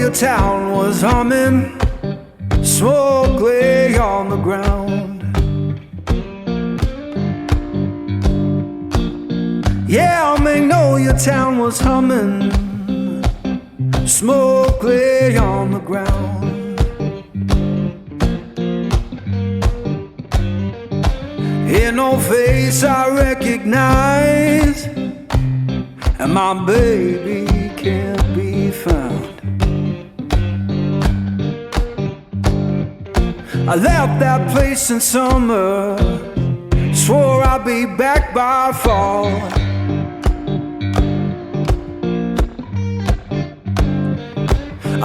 your town was humming, smoke lay on the ground. Yeah, I may know your town was humming, smoke lay on the ground. Ain't no face I recognize, and my baby can't be found. I left that place in summer, swore I'd be back by fall.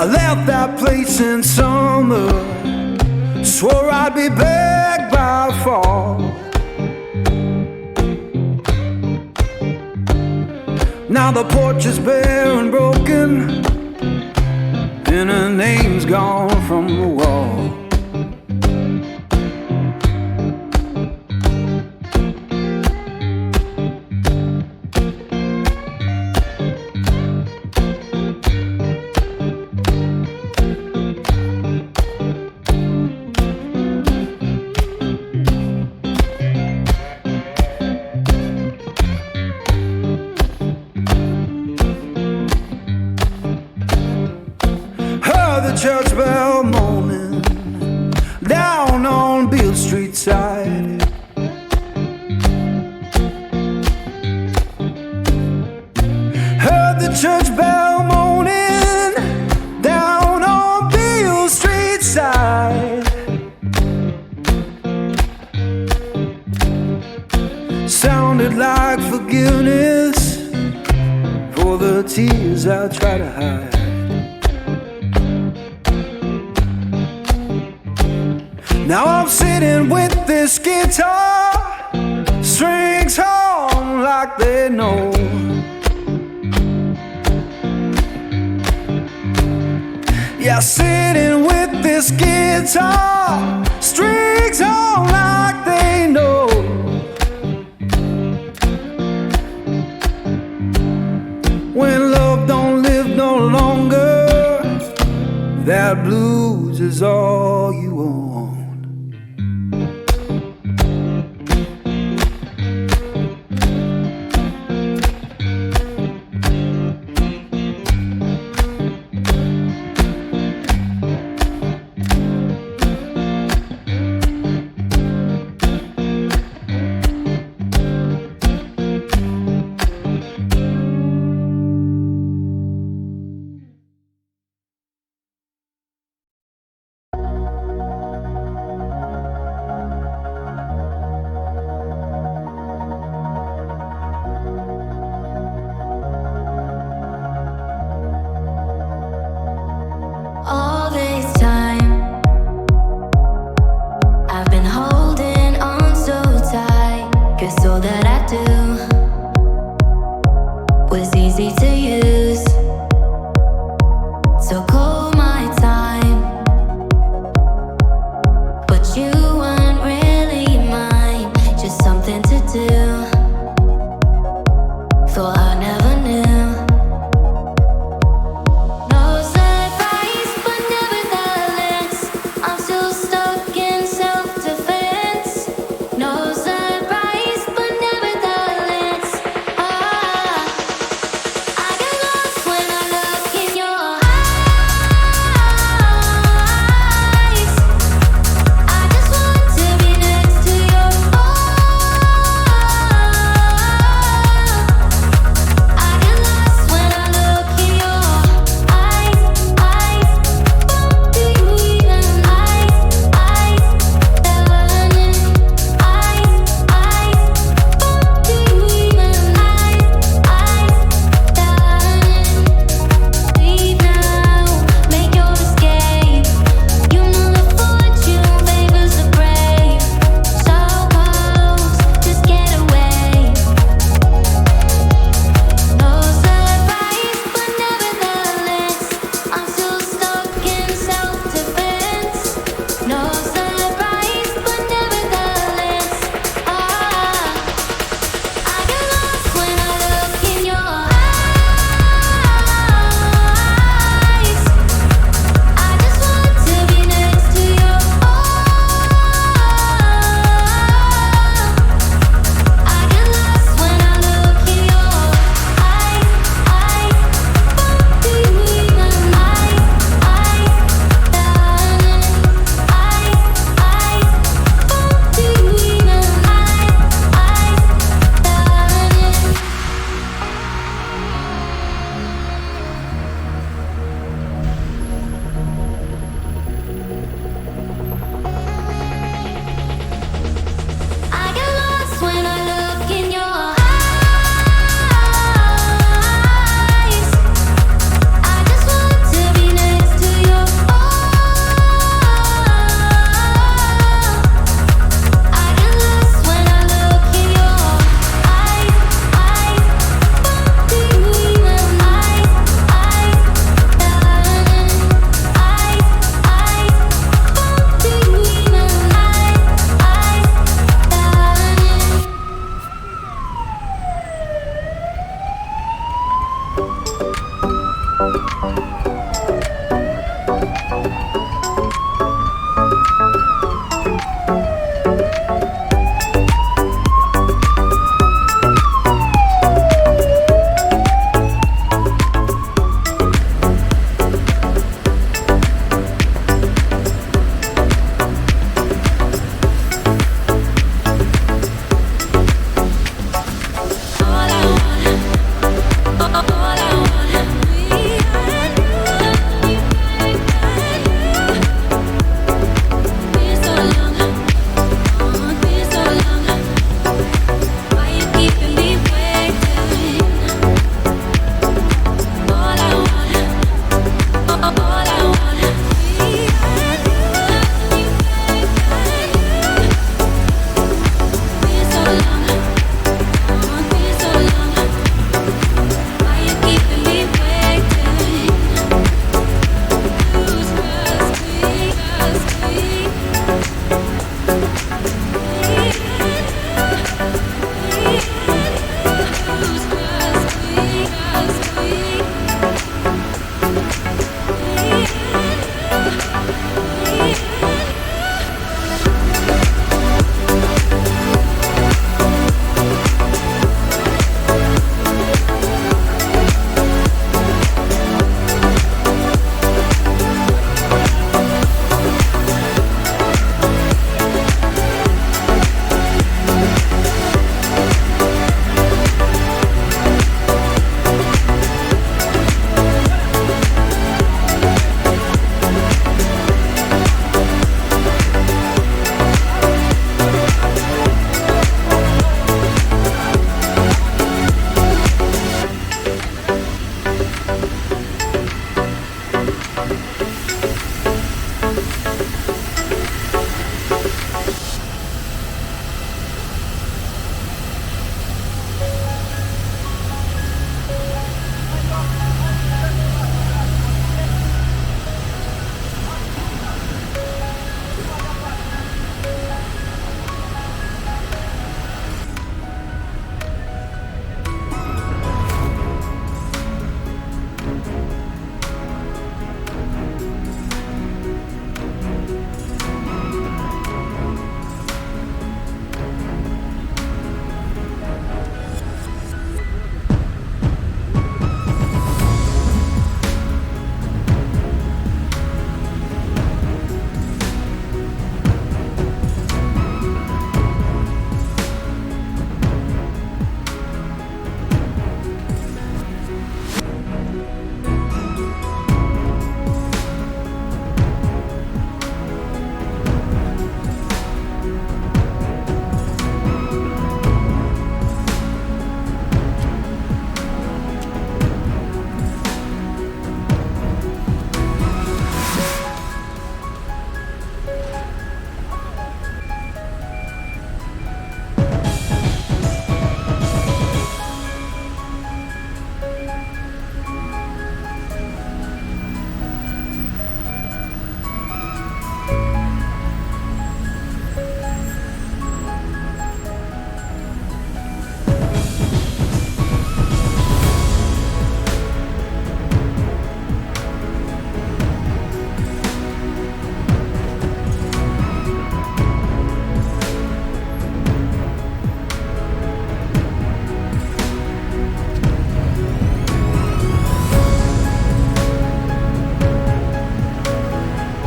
I left that place in summer, swore I'd be back by fall. Now the porch is bare and broken, and her name's gone from the wall. Church bell moaning down on Beale Street side. Heard the church bell moaning down on Beale Street side. Sounded like forgiveness for the tears I try to hide. Now I'm sitting with this guitar, strings hum like they know. Yeah, sitting with this guitar, strings hum like they know. When love don't live no longer, that blues is all you own. All this time I've been holding on so tight, 'cause all that I do was easy to use. So call my time, but you weren't really mine, just something to do. Thought I never knew. I you.